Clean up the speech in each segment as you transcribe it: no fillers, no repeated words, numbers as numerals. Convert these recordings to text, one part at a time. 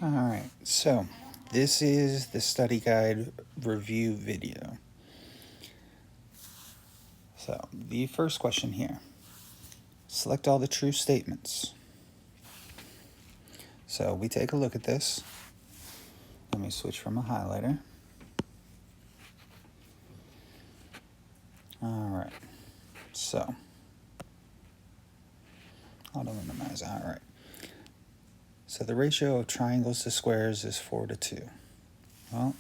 Alright, so this is the study guide review video. So the first question here, select all the true statements. So we take a look at this. Let me switch from a highlighter. Alright, so auto minimize. Alright, so the ratio of triangles to squares is 4:2. Well,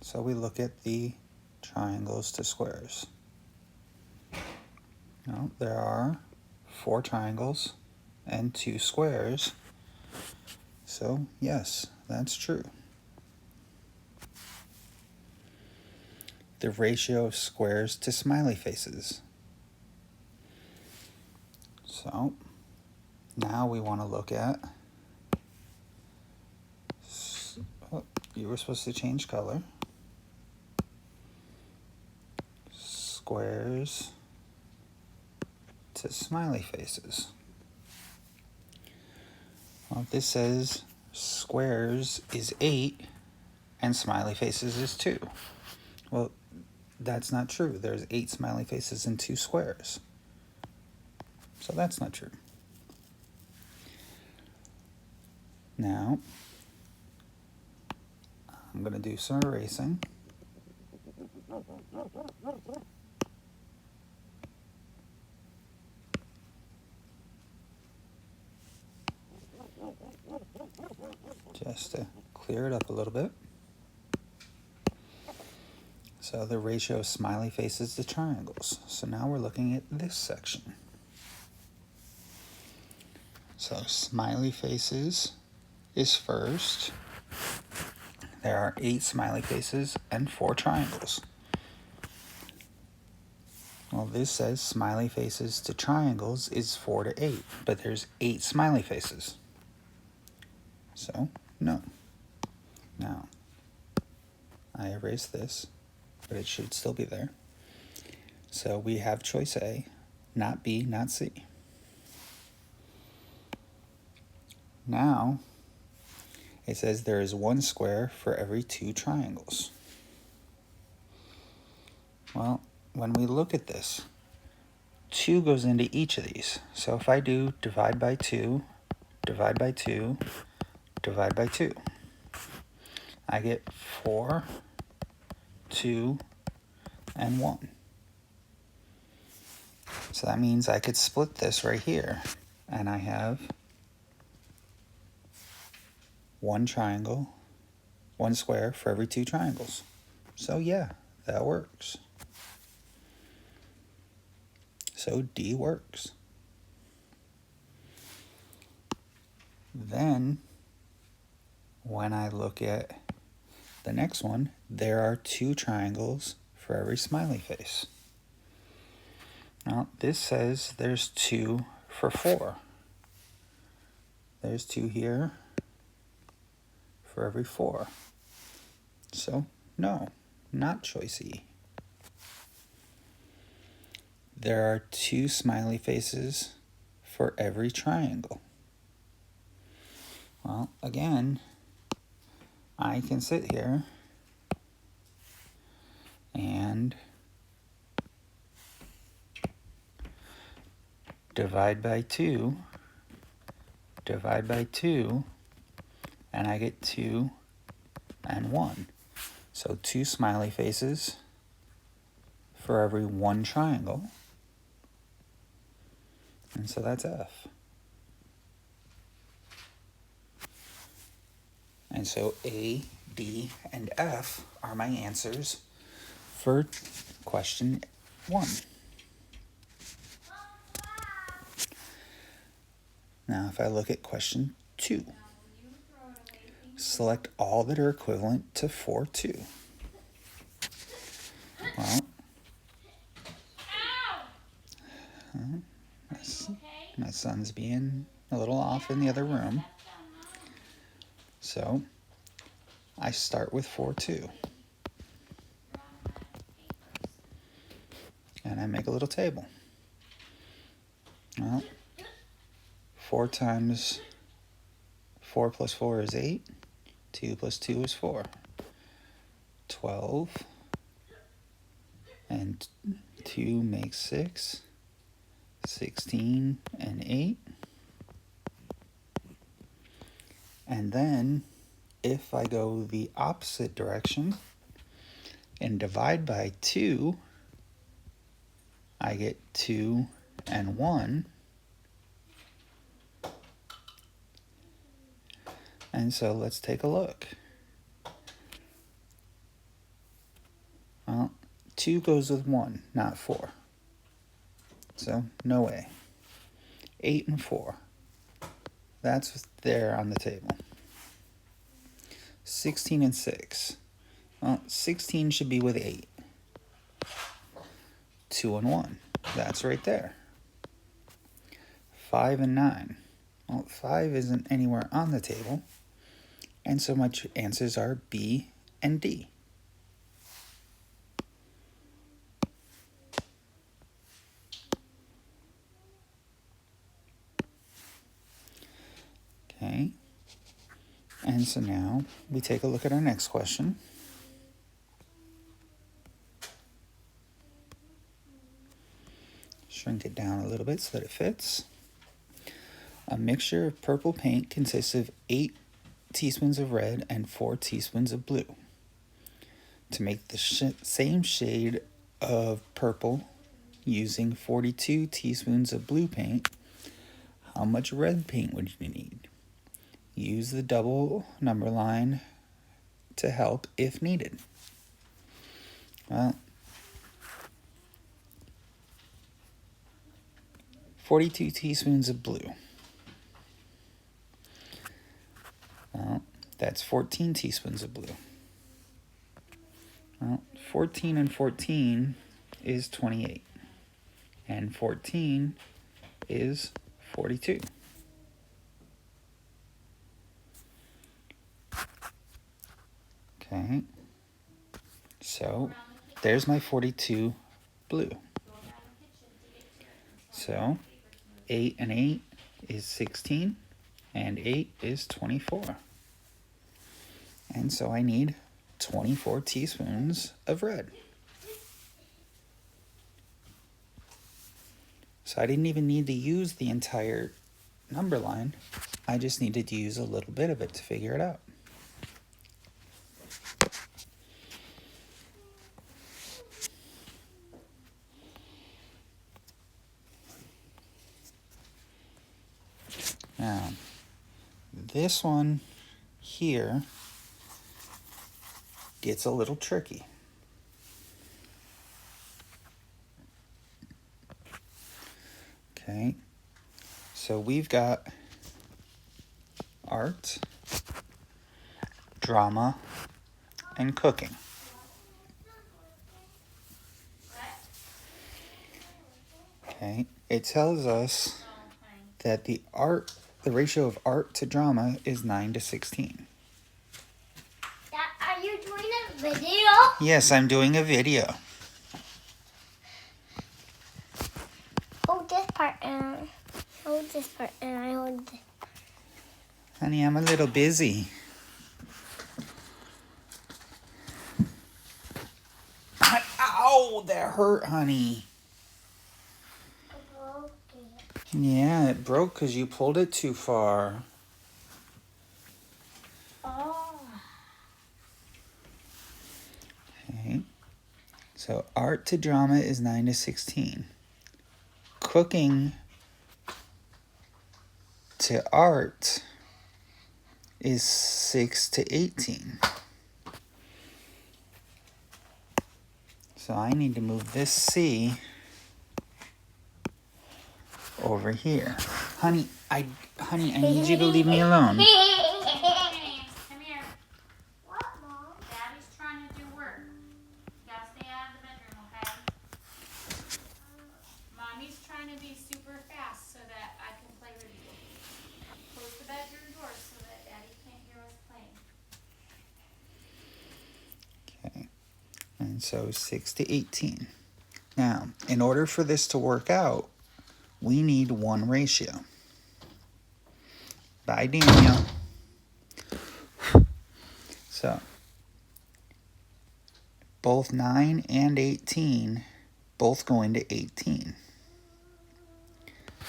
so we look at the triangles to squares. Well, there are 4 triangles and 2 squares. So, yes, that's true. The ratio of squares to smiley faces. So, now we want to look at, oh, you were supposed to change color. Squares to smiley faces. Well, this says squares is 8 and smiley faces is 2. Well, that's not true. There's 8 smiley faces and 2 squares. So that's not true. Now, I'm going to do some erasing. Just to clear it up a little bit. So the ratio of smiley faces to triangles. So now we're looking at this section. So smiley faces is first. There are 8 smiley faces and 4 triangles. Well, this says smiley faces to triangles is 4:8, but there's 8 smiley faces. So, no. Now, I erased this, but it should still be there. So we have choice A, not B, not C. Now, it says there is 1 square for every 2 triangles. Well, when we look at this, 2 goes into each of these. So if I do divide by 2, divide by 2, divide by 2, I get 4, 2, and 1. So that means I could split this right here, and I have 1 triangle, 1 square for every 2 triangles. So yeah, that works. So D works. Then, when I look at the next one, there are 2 triangles for every smiley face. Now, this says there's 2 for 4. There's 2 here for every 4. So, no, not choice E. There are 2 smiley faces for every triangle. Well, again, I can sit here and divide by 2, divide by 2, and I get 2 and 1. So 2 smiley faces for every 1 triangle. And so that's F. And so A, D, and F are my answers for question 1. Now if I look at question 2, select all that are equivalent to 4:2. Well, my son's being a little off in the other room. So I start with 4:2. And I make a little table. Well, 4 times 4 plus 4 is 8. 2 plus 2 is 4. 12. And 2 makes 6. 16 and 8. And then, if I go the opposite direction and divide by 2, I get 2 and 1. And so let's take a look. Well, 2 goes with 1, not 4. So, no way. 8 and 4. That's what's there on the table. 16 and 6. Well, 16 should be with 8. 2 and 1. That's right there. 5 and 9. Well, 5 isn't anywhere on the table. And so my answers are B and D. Okay. And so now we take a look at our next question. Shrink it down a little bit so that it fits. A mixture of purple paint consists of 8 teaspoons of red and 4 teaspoons of blue. To make the same shade of purple using 42 teaspoons of blue paint, how much red paint would you need? Use the double number line to help if needed. Well, 42 teaspoons of blue. Well, that's 14 teaspoons of blue. Well, 14 and 14 is 28. And 14 is 42. Okay. So, there's my 42 blue. So, 8 and 8 is 16, and 8 is 24. And so I need 24 teaspoons of red. So I didn't even need to use the entire number line. I just needed to use a little bit of it to figure it out. Now, this one here gets a little tricky. Okay, so we've got art, drama, and cooking. Okay, it tells us that the ratio of art to drama is 9 to 16. Are you doing a video? Yes, I'm doing a video. Hold this part and hold this part and I hold this. Honey, I'm a little busy. Ow, that hurt, honey. Yeah, it broke because you pulled it too far. Oh. Okay. So art to drama is 9 to 16. Cooking to art is 6 to 18. So I need to move this C over here. Honey, I need you to leave me alone. Come here. What, Mom? Daddy's trying to do work. You gotta stay out of the bedroom, okay? Mommy's trying to be super fast so that I can play with you. Close the bedroom door so that Daddy can't hear us playing. Okay. And so 6 to 18. Now, in order for this to work out, we need one ratio. Bye, Daniel. So, both 9 and 18 both go into 18.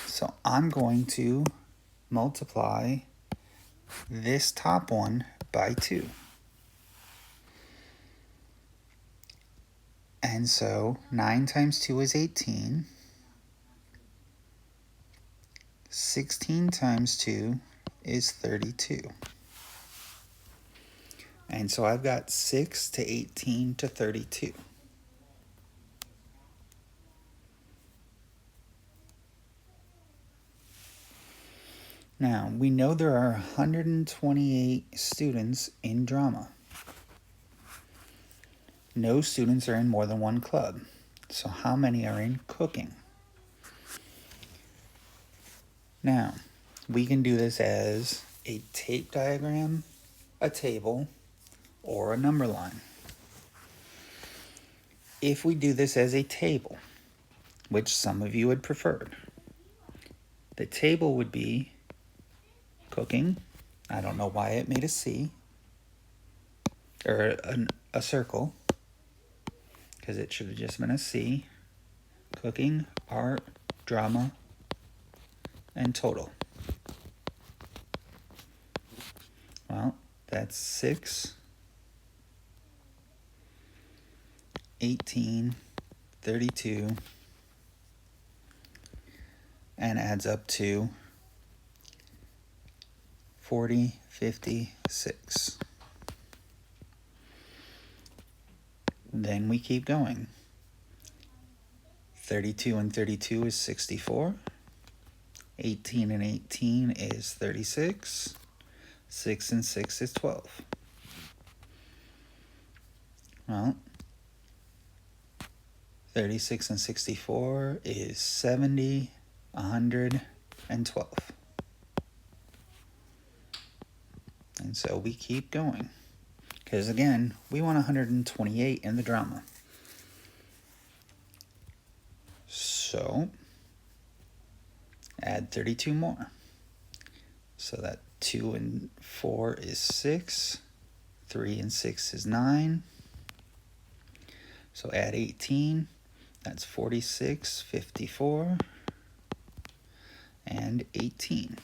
So I'm going to multiply this top one by 2. And so 9 times 2 is 18. 16 times 2 is 32. And so I've got 6 to 18 to 32. Now, we know there are 128 students in drama. No students are in more than one club. So how many are in cooking? Now, we can do this as a tape diagram, a table, or a number line. If we do this as a table, which some of you had preferred, the table would be cooking. I don't know why it made a C or a circle, because it should have just been a C. Cooking, art, drama, and total. Well, that's 6, 18, 32, and adds up to 40, 56. Then we keep going. 32 and 32 is 64. 18 and 18 is 36. 6 and 6 is 12. Well, 36 and 64 is 70, 112. And so we keep going. Because again, we want 128 in the drama. So, add 32 more. So that 2 and 4 is 6. 3 and 6 is 9. So add 18. That's 46, 54, and 18.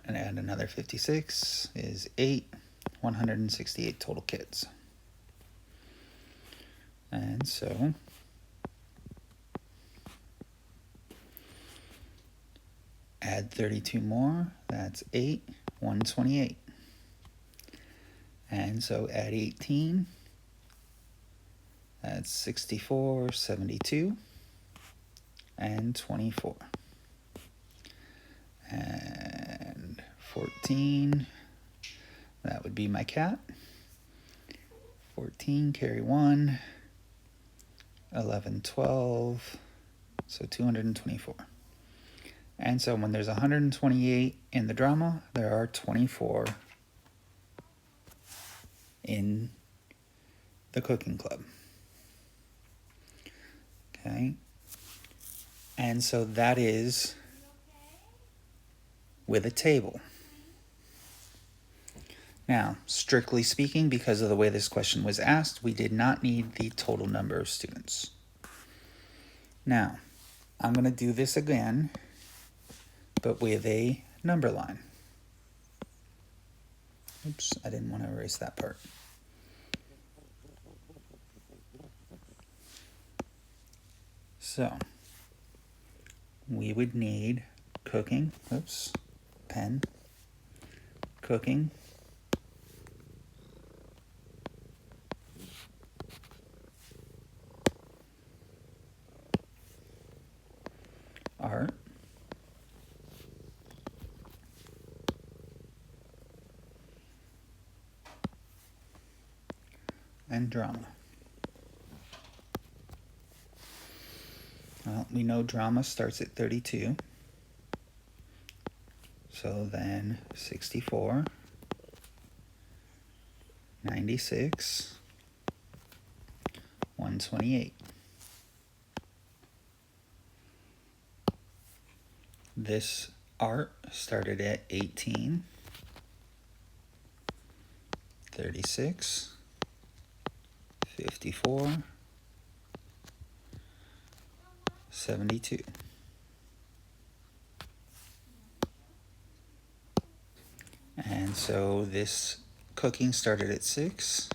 And add another 56 is 8, 168 total kids. And so add 32 more, that's 8, 128. And so add 18, that's 64, 72, and 24. And 14, that would be my cat. 14, carry 1, 11, 12, so 224. And so when there's 128 in the drama, there are 24 in the cooking club. Okay? And so that is with a table. Now, strictly speaking, because of the way this question was asked, we did not need the total number of students. Now, I'm going to do this again, but with a number line. Oops, I didn't want to erase that part. So, we would need cooking, oops, pen, cooking, art, and drama. Well, we know drama starts at 32. So then 64, 96, 128. This Art started at 18, 36, 54, 72. And so this cooking started at 6,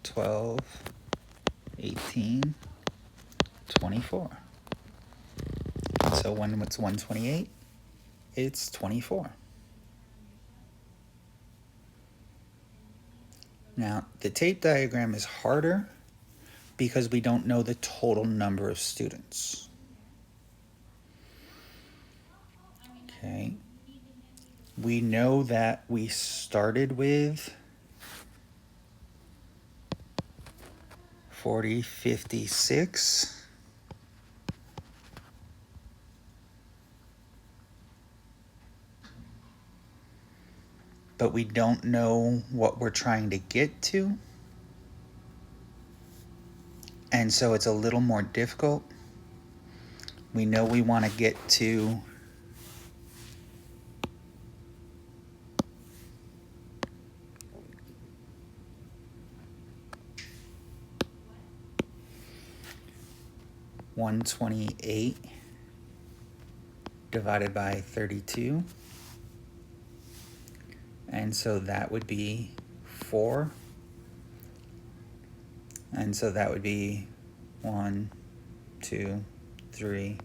12, 18, 24. So when it's 128, it's 24. Now, the tape diagram is harder because we don't know the total number of students. Okay. We know that we started with 40, 56. But we don't know what we're trying to get to. And so it's a little more difficult. We know we want to get to $128 divided by 32. And so that would be 4. And so that would be 1, 2, 3,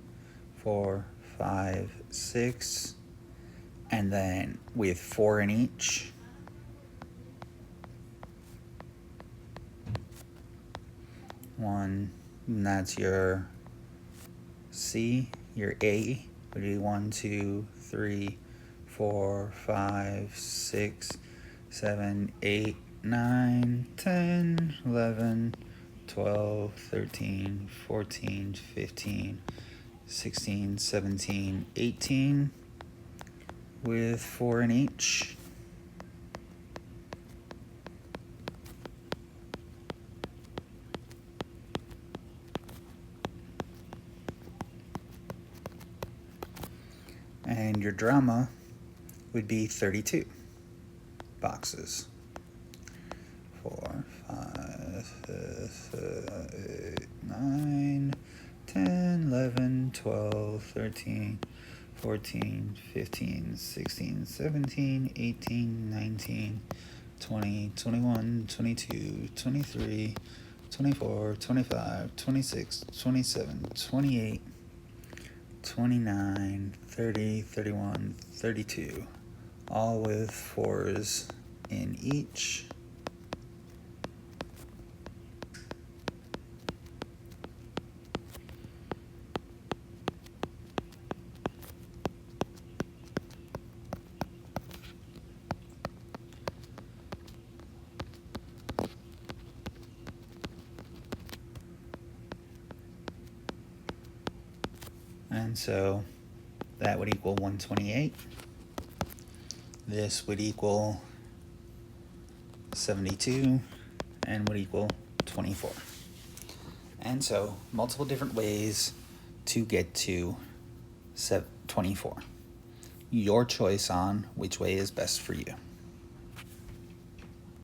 4, 5, 6. And then with 4 in each. One, and that's your C. Your A would be 1, 2, 3, 4, 5, 6, 7, 8, 9, 10, 11, 12, 13, 14, 15, 16, 17, 18 with 4 in each. And your drama would be 32 boxes. 4, 5, 6, 8, 9, 10, 11, 12, 13, 14, 15, 16, 17, 18, 19, 20, 21, 22, 23, 24, 25, 26, 27, 28, 29, 30, 31, 32, all with 4s in each. And so that would equal 128. This would equal 72 and would equal 24. And so multiple different ways to get to 24. Your choice on which way is best for you.